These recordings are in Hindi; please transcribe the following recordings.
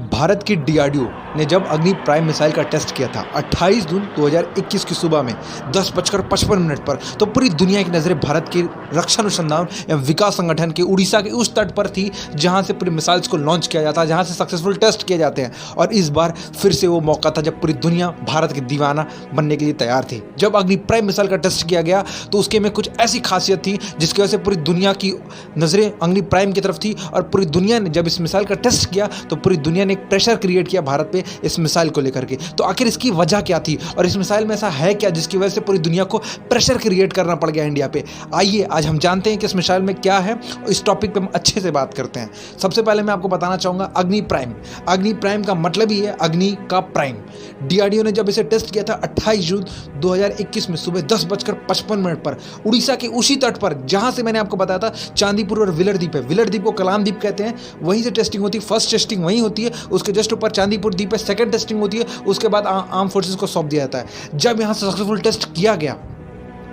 भारत की डीआरडीओ ने जब अग्नि प्राइम मिसाइल का टेस्ट किया था 28 जून 2021 की सुबह में 10:55 पर, तो पूरी दुनिया की नज़रें भारत के रक्षा अनुसंधान एवं विकास संगठन के उड़ीसा के उस तट पर थी जहां से पूरी मिसाइल्स को लॉन्च किया जाता है, जहां से सक्सेसफुल टेस्ट किए जाते हैं। और इस बार फिर से वो मौका था जब पूरी दुनिया भारत की दीवाना बनने के लिए तैयार थी। जब अग्नि प्राइम मिसाइल का टेस्ट किया गया तो उसके में कुछ ऐसी खासियत थी जिसकी वजह से पूरी दुनिया की नज़रें अग्नि प्राइम की तरफ थी। और पूरी दुनिया ने जब इस मिसाइल का टेस्ट किया तो पूरी दुनिया ने एक प्रेशर क्रिएट किया भारत पे इस मिसाइल को लेकर के। तो आखिर इसकी वजह क्या थी और इस मिसाइल में ऐसा है क्या जिसकी वजह से पूरी दुनिया को प्रेशर क्रिएट करना पड़ गया इंडिया पे। आइए आज हम जानते हैं कि इस मिसाइल में क्या है और इस टॉपिक पे हम अच्छे से बात करते हैं। सबसे पहले मैं आपको बताना चाहूँगा अग्नि प्राइम। अग्नि प्राइम का मतलब ही है अग्नि का प्राइम। डीआरडीओ ने जब इसे टेस्ट किया था 28 जून 2021 में सुबह 10:55 पर उड़ीसा के उसी तट पर जहां से मैंने आपको बताया था चांदीपुर और विलर द्वीप है। विलर द्वीप को कलाम द्वीप कहते हैं, वहीं से टेस्टिंग होती है। फर्स्ट टेस्टिंग वहीं होती है, उसके जस्ट ऊपर चांदीपुर द्वीप है। सेकंड टेस्टिंग होती है, उसके बाद आर्म फोर्सेस को सौंप दिया जाता है। जब यहां से सक्सेसफुल टेस्ट किया गया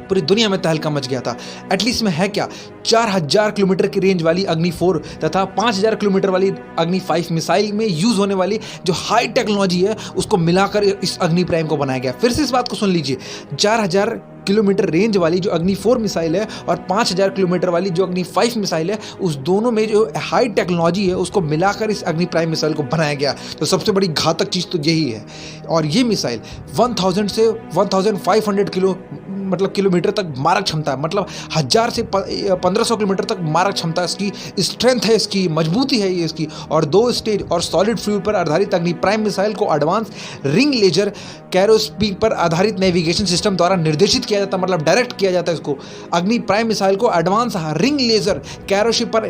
पूरी दुनिया में तहलका मच गया था। एटलीस्ट में है क्या 4000 किलोमीटर की रेंज वाली अग्नि 4 तथा 5000 किलोमीटर वाली अग्नि 5 मिसाइल में यूज होने वाली जो हाई टेक्नोलॉजी है उसको मिलाकर इस अग्नि प्राइम को बनाया गया। फिर से इस बात को सुन लीजिए, 4000 किलोमीटर रेंज वाली जो अग्नि 4 मिसाइल है और 5000 किलोमीटर वाली जो अग्नि 5 मिसाइल है, उस दोनों में जो हाई टेक्नोलॉजी है उसको मिलाकर इस अग्नि प्राइम मिसाइल को बनाया गया। तो सबसे बड़ी घातक चीज़ तो यही है। और ये मिसाइल 1000 से 1500 किलोमीटर तक मारक क्षमता है, मतलब 1000 से 1500 किलोमीटर तक मारक क्षमता इसकी, स्ट्रेंथ है इसकी, मजबूती है ये इसकी। और 2 स्टेज और सॉलिड फ्यूल पर आधारित अग्नि प्राइम मिसाइल को एडवांस रिंग लेजर कैरोस्पीड पर आधारित नेविगेशन सिस्टम द्वारा निर्देशित किया जाता है, मतलब डायरेक्ट किया जाता है इसको। अग्नि प्राइम मिसाइल को एडवांस रिंग लेजर कैरोशिप पर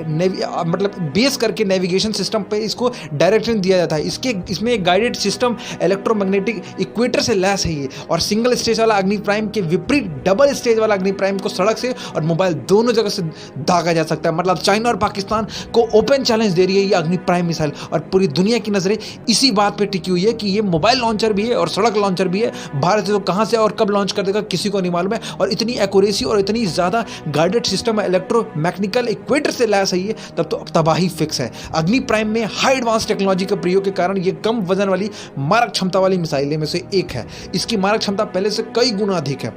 मतलब बेस करके नेविगेशन सिस्टम पे इसको डायरेक्शन दिया जाता है। इसमें एक गाइडेड सिस्टम इलेक्ट्रोमैग्नेटिक इक्वेटर से लैस है ये। और सिंगल स्टेज वाला अग्नि प्राइम के विपरीत डबल स्टेज वाला अग्नि प्राइम को सड़क से और मोबाइल दोनों जगह से दागा जा सकता है। मतलब चाइना और पाकिस्तान को ओपन चैलेंज दे रही है ये अग्नि प्राइम मिसाइल। और पूरी दुनिया की नजरें इसी बात पे टिकी हुई है कि ये मोबाइल लॉन्चर भी है और सड़क लॉन्चर भी है। भारत तो कहां से और कब लॉन्च कर देगा किसी को नहीं मालूम है। और इतनी एक्यूरेसी और इतनी ज्यादा गाइडेड सिस्टम इलेक्ट्रोमैग्नेटिकल इक्वेटर से लैस है ये, तब तो तबाही फिक्स है। अग्नि प्राइम में हाई एडवांस टेक्नोलॉजी के प्रयोग के कारण ये कम वजन वाली मारक क्षमता वाली मिसाइलें में से एक है। इसकी मारक क्षमता पहले से कई गुना अधिक है,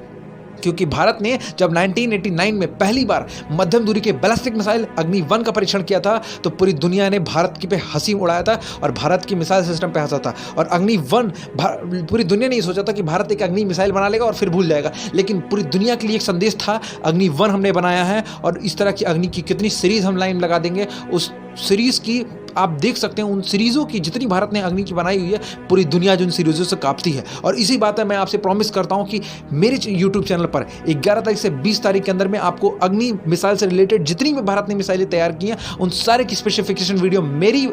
क्योंकि भारत ने जब 1989 में पहली बार मध्यम दूरी के बैलिस्टिक मिसाइल अग्नि 1 का परीक्षण किया था तो पूरी दुनिया ने भारत की पे हंसी उड़ाया था और भारत की मिसाइल सिस्टम पे हंसा था। और अग्नि 1 पूरी दुनिया ने ये सोचा था कि भारत एक अग्नि मिसाइल बना लेगा और फिर भूल जाएगा, लेकिन पूरी दुनिया के लिए एक संदेश था अग्नि 1 हमने बनाया है। और इस तरह की अग्नि की कितनी सीरीज हम लाइन लगा देंगे, उस सीरीज की आप देख सकते हैं। उन सीरीजों की जितनी भारत ने अग्नि की बनाई हुई है, पूरी दुनिया जो उन सीरीजों से कांपती है। और इसी बात है, मैं आपसे प्रॉमिस करता हूं कि मेरे यूट्यूब चैनल पर 11 तारीख से 20 तारीख के अंदर में आपको अग्नि मिसाइल से रिलेटेड जितनी भी भारत ने मिसाइलें तैयार की हैं उन सारे की स्पेसिफिकेशन वीडियो मेरी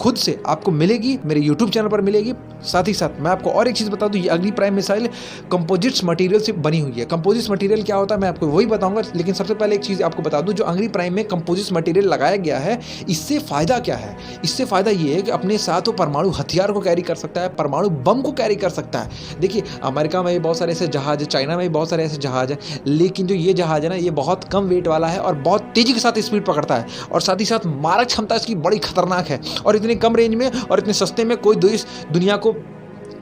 खुद से आपको मिलेगी, मेरे YouTube चैनल पर मिलेगी। साथ ही साथ मैं आपको और एक चीज़ बता दूं, ये अग्नि प्राइम मिसाइल कंपोजिट्स मटेरियल से बनी हुई है। कंपोजिट्स मटेरियल क्या होता है मैं आपको वही बताऊंगा, लेकिन सबसे पहले एक चीज़ आपको बता दूं, जो अग्नि प्राइम में कंपोजिट्स मटेरियल लगाया गया है इससे फ़ायदा क्या है। इससे फ़ायदा ये है कि अपने साथ वो परमाणु हथियार को कैरी कर सकता है, परमाणु बम को कैरी कर सकता है। देखिए अमेरिका में भी बहुत सारे ऐसे जहाज़ है, चाइना में भी बहुत सारे ऐसे जहाज़ हैं, लेकिन जो ये जहाज़ है ना ये बहुत कम वेट वाला है और बहुत तेज़ी के साथ स्पीड पकड़ता है। और साथ ही साथ मारक क्षमता इसकी बड़ी खतरनाक है। और इतनी कम रेंज में और इतने सस्ते में कोई देश दुनिया को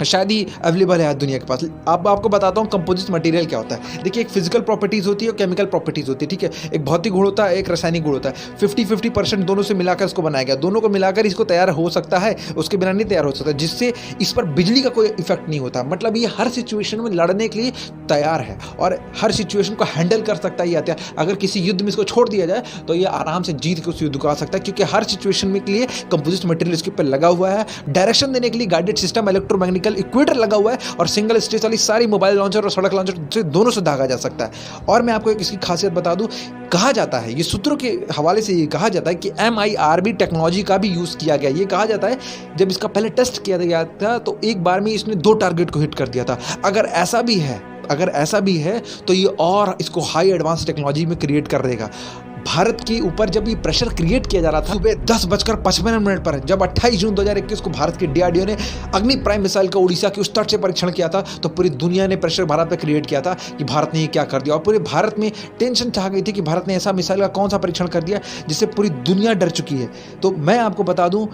शायद ही अवेलेबल है आज दुनिया के पास। अब आपको बताता हूँ कंपोजिट मटेरियल क्या होता है। देखिए एक फिजिकल प्रॉपर्टीज़ होती है और केमिकल प्रॉपर्टीज़ होती है, ठीक है। एक भौतिक गुण होता है, एक रासायनिक गुण होता है। 50-50% दोनों से मिलाकर इसको बनाया गया। दोनों को मिलाकर इसको तैयार हो सकता है, उसके बिना नहीं तैयार हो सकता, जिससे इस पर बिजली का कोई इफेक्ट नहीं होता। मतलब ये हर सिचुएशन में लड़ने के लिए तैयार है और हर सिचुएशन को हैंडल कर सकता है ये हथियार। अगर किसी युद्ध में इसको छोड़ दिया जाए तो ये आराम से जीत के उस युद्ध को आ सकता है, क्योंकि हर सिचुएशन में के लिए कंपोजिट मटेरियल इसके ऊपर लगा हुआ है। डायरेक्शन देने के लिए गाइडेड सिस्टम इलेक्ट्रोमैग्नेटिकल इक्वेटर लगा हुआ है और सिंगल स्टेज वाली सारी मोबाइल लॉन्चर और सड़क लॉन्चर से दोनों से दागा जा सकता है। और मैं आपको इसकी खासियत बता दूं, कहा जाता है, ये सूत्रों के हवाले से ये कहा जाता है कि MIRV टेक्नोलॉजी का भी यूज किया गया। ये कहा जाता है जब इसका पहले टेस्ट किया गया था तो एक बार में इसने 2 टारगेट को हिट कर दिया था। अगर ऐसा भी है तो ये और इसको हाई एडवांस टेक्नोलॉजी में क्रिएट कर देगा। भारत के ऊपर जब ये प्रेशर क्रिएट किया जा रहा था सुबह 10:55 पर, जब 28 जून 2021 को भारत के डीआरडीओ ने अग्नि प्राइम मिसाइल का उड़ीसा के उस तट से परीक्षण किया था, तो पूरी दुनिया ने प्रेशर भारत पर क्रिएट किया था कि भारत ने ये क्या कर दिया। और पूरे भारत में टेंशन छा गई थी कि भारत ने ऐसा मिसाइल का कौन सा परीक्षण कर दिया जिससे पूरी दुनिया डर चुकी है। तो मैं आपको बता दूं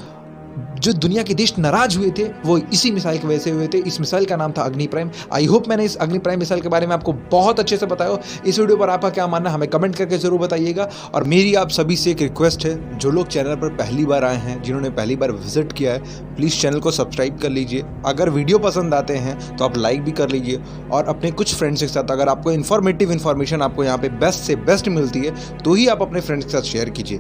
जो दुनिया के देश नाराज हुए थे वो इसी मिसाइल की वजह से हुए थे। इस मिसाइल का नाम था अग्नि प्राइम। आई होप मैंने इस अग्नि प्राइम मिसाइल के बारे में आपको बहुत अच्छे से बताया हो। इस वीडियो पर आपका क्या मानना हमें कमेंट करके जरूर बताइएगा। और मेरी आप सभी से एक रिक्वेस्ट है, जो लोग चैनल पर पहली बार आए हैं, जिन्होंने पहली बार विजिट किया है, प्लीज़ चैनल को सब्सक्राइब कर लीजिए। अगर वीडियो पसंद आते हैं तो आप लाइक भी कर लीजिए और अपने कुछ फ्रेंड्स के साथ, अगर आपको इन्फॉर्मेटिव इन्फॉर्मेशन आपको यहाँ पे बेस्ट से बेस्ट मिलती है तो ही आप अपने फ्रेंड्स के साथ शेयर कीजिए।